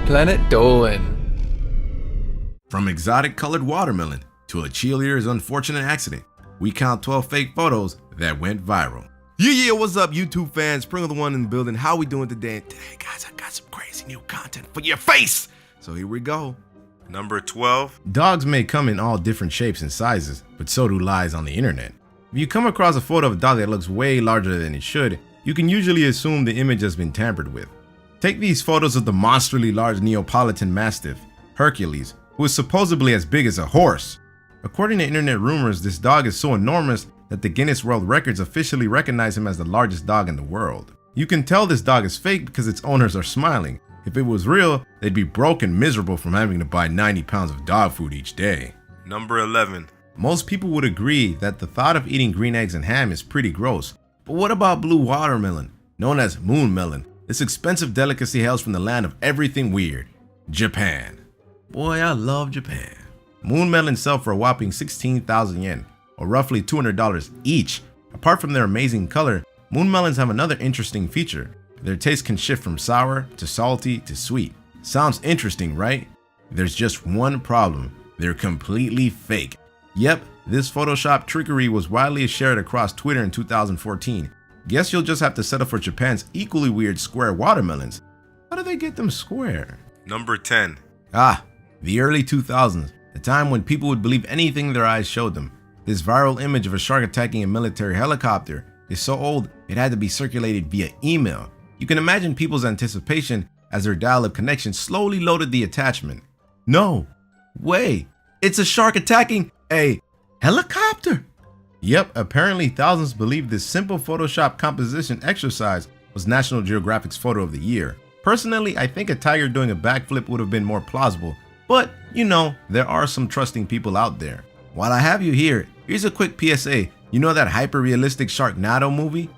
Planet Dolan. From exotic colored watermelon to a cheerleader's unfortunate accident, we count 12 fake photos that went viral. Yeah, what's up YouTube fans? Sprinkle the one in the building. How we doing today? And today, guys, I got some crazy new content for your face. So here we go. Number 12. Dogs may come in all different shapes and sizes, but so do lies on the internet. If you come across a photo of a dog that looks way larger than it should, you can usually assume the image has been tampered with. Take these photos of the monstrally large Neapolitan Mastiff, Hercules, who is supposedly as big as a horse. According to internet rumors, this dog is so enormous that the Guinness World Records officially recognize him as the largest dog in the world. You can tell this dog is fake because its owners are smiling. If it was real, they'd be broke and miserable from having to buy 90 pounds of dog food each day. Number 11. Most people would agree that the thought of eating green eggs and ham is pretty gross. But what about blue watermelon, known as moon melon? This expensive delicacy hails from the land of everything weird, Japan. Boy, I love Japan. Moon melons sell for a whopping 16,000 yen, or roughly $200 each. Apart from their amazing color, moon melons have another interesting feature. Their taste can shift from sour to salty to sweet. Sounds interesting, right? There's just one problem. They're completely fake. Yep, this Photoshop trickery was widely shared across Twitter in 2014. Guess you'll just have to settle for Japan's equally weird square watermelons. How do they get them square? Number 10. The early 2000s, the time when people would believe anything their eyes showed them. This viral image of a shark attacking a military helicopter is so old it had to be circulated via email. You can imagine people's anticipation as their dial-up connection slowly loaded the attachment. No way, it's a shark attacking a helicopter! Yep, apparently thousands believe this simple Photoshop composition exercise was National Geographic's photo of the year. Personally, I think a tiger doing a backflip would have been more plausible, but you know, there are some trusting people out there. While I have you here, here's a quick PSA. You know that hyper-realistic Sharknado movie?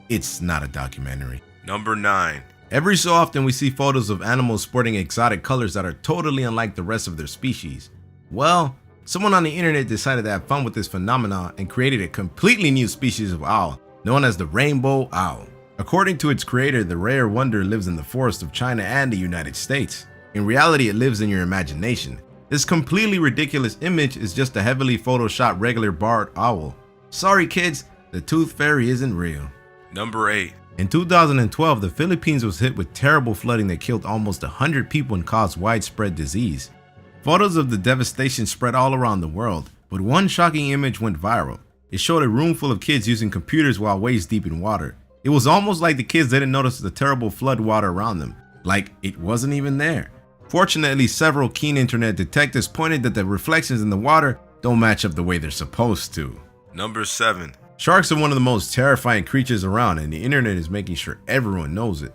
It's not a documentary. Number 9. Every so often we see photos of animals sporting exotic colors that are totally unlike the rest of their species. Well, someone on the internet decided to have fun with this phenomenon and created a completely new species of owl, known as the rainbow owl. According to its creator, the rare wonder lives in the forests of China and the United States. In reality, it lives in your imagination. This completely ridiculous image is just a heavily photoshopped regular barred owl. Sorry kids, the tooth fairy isn't real. Number 8. In 2012, the Philippines was hit with terrible flooding that killed almost 100 people and caused widespread disease. Photos of the devastation spread all around the world, but one shocking image went viral. It showed a room full of kids using computers while waist deep in water. It was almost like the kids didn't notice the terrible flood water around them, like it wasn't even there. Fortunately, several keen internet detectives pointed that the reflections in the water don't match up the way they're supposed to. Number 7. Sharks are one of the most terrifying creatures around, and the internet is making sure everyone knows it.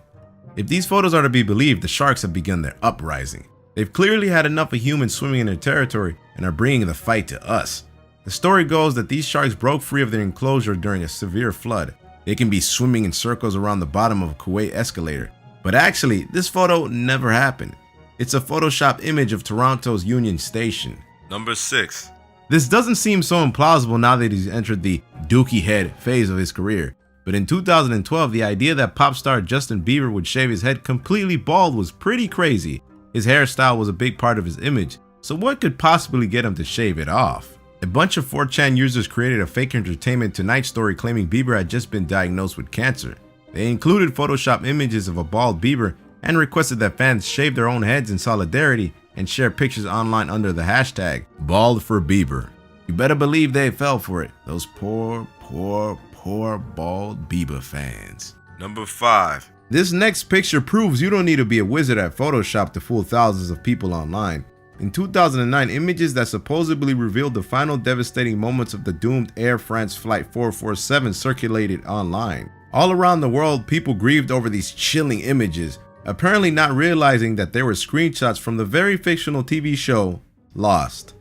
If these photos are to be believed, the sharks have begun their uprising. They've clearly had enough of humans swimming in their territory and are bringing the fight to us. The story goes that these sharks broke free of their enclosure during a severe flood. They can be swimming in circles around the bottom of a Kuwait escalator. But actually, this photo never happened. It's a Photoshop image of Toronto's Union Station. Number 6. This doesn't seem so implausible now that he's entered the dookie head phase of his career. But in 2012, the idea that pop star Justin Bieber would shave his head completely bald was pretty crazy. His hairstyle was a big part of his image, so what could possibly get him to shave it off? A bunch of 4chan users created a fake Entertainment Tonight story claiming Bieber had just been diagnosed with cancer. They included Photoshop images of a bald Bieber and requested that fans shave their own heads in solidarity and share pictures online under the hashtag #BaldForBieber. You better believe they fell for it. Those poor bald Bieber fans. Number 5. This next picture proves you don't need to be a wizard at Photoshop to fool thousands of people online. In 2009, images that supposedly revealed the final devastating moments of the doomed Air France Flight 447 circulated online. All around the world, people grieved over these chilling images, apparently not realizing that they were screenshots from the very fictional TV show Lost.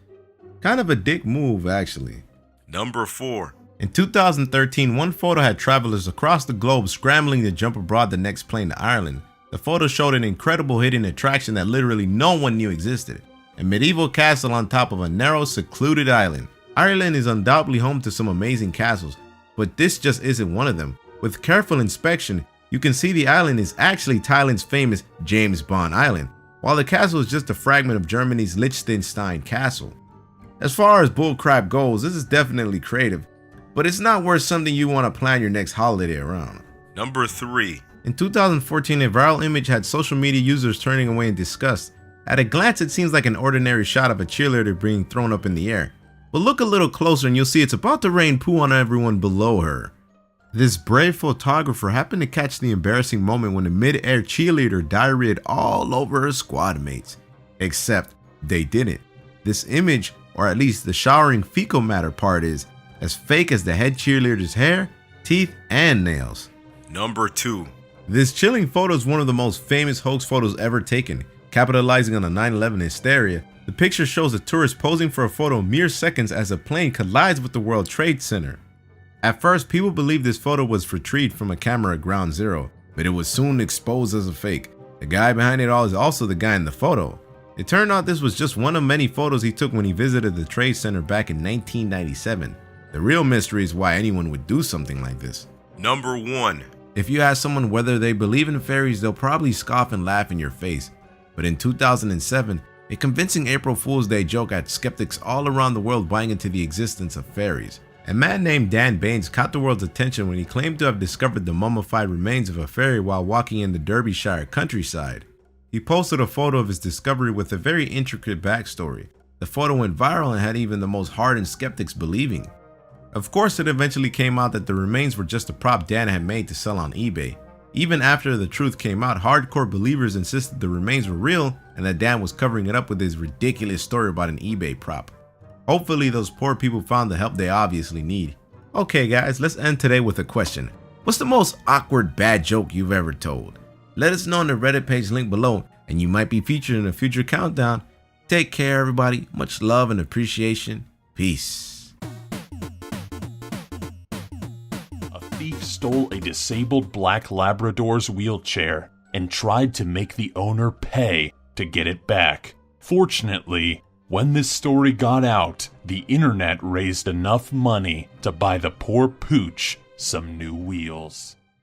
Kind of a dick move, actually. Number 4. In 2013, one photo had travelers across the globe scrambling to jump aboard the next plane to Ireland. The photo showed an incredible hidden attraction that literally no one knew existed. A medieval castle on top of a narrow, secluded island. Ireland is undoubtedly home to some amazing castles, but this just isn't one of them. With careful inspection, you can see the island is actually Thailand's famous James Bond Island. while the castle is just a fragment of Germany's Liechtenstein castle. As far as bullcrap goes, this is definitely creative, but it's not worth something you want to plan your next holiday around. Number 3. In 2014, a viral image had social media users turning away in disgust. At a glance, it seems like an ordinary shot of a cheerleader being thrown up in the air. But look a little closer and you'll see it's about to rain poo on everyone below her. This brave photographer happened to catch the embarrassing moment when a mid-air cheerleader diarrheaed all over her squad mates. Except they didn't. This image, or at least the showering fecal matter part, is as fake as the head cheerleader's hair, teeth, and nails. Number 2. This chilling photo is one of the most famous hoax photos ever taken. Capitalizing on the 9/11 hysteria, the picture shows a tourist posing for a photo mere seconds as a plane collides with the World Trade Center. At first, people believed this photo was retrieved from a camera at Ground Zero, but it was soon exposed as a fake. The guy behind it all is also the guy in the photo. It turned out this was just one of many photos he took when he visited the Trade Center back in 1997. The real mystery is why anyone would do something like this. Number 1. If you ask someone whether they believe in fairies, they'll probably scoff and laugh in your face. But in 2007, a convincing April Fool's Day joke had skeptics all around the world buying into the existence of fairies. A man named Dan Baines caught the world's attention when he claimed to have discovered the mummified remains of a fairy while walking in the Derbyshire countryside. He posted a photo of his discovery with a very intricate backstory. The photo went viral and had even the most hardened skeptics believing. Of course, it eventually came out that the remains were just a prop Dan had made to sell on eBay. Even after the truth came out, hardcore believers insisted the remains were real and that Dan was covering it up with his ridiculous story about an eBay prop. Hopefully those poor people found the help they obviously need. Okay guys, let's end today with a question. What's the most awkward bad joke you've ever told? Let us know in the Reddit page link below and you might be featured in a future countdown. Take care everybody, much love and appreciation. Peace. A thief stole a disabled black Labrador's wheelchair and tried to make the owner pay to get it back. Fortunately, when this story got out, the internet raised enough money to buy the poor pooch some new wheels.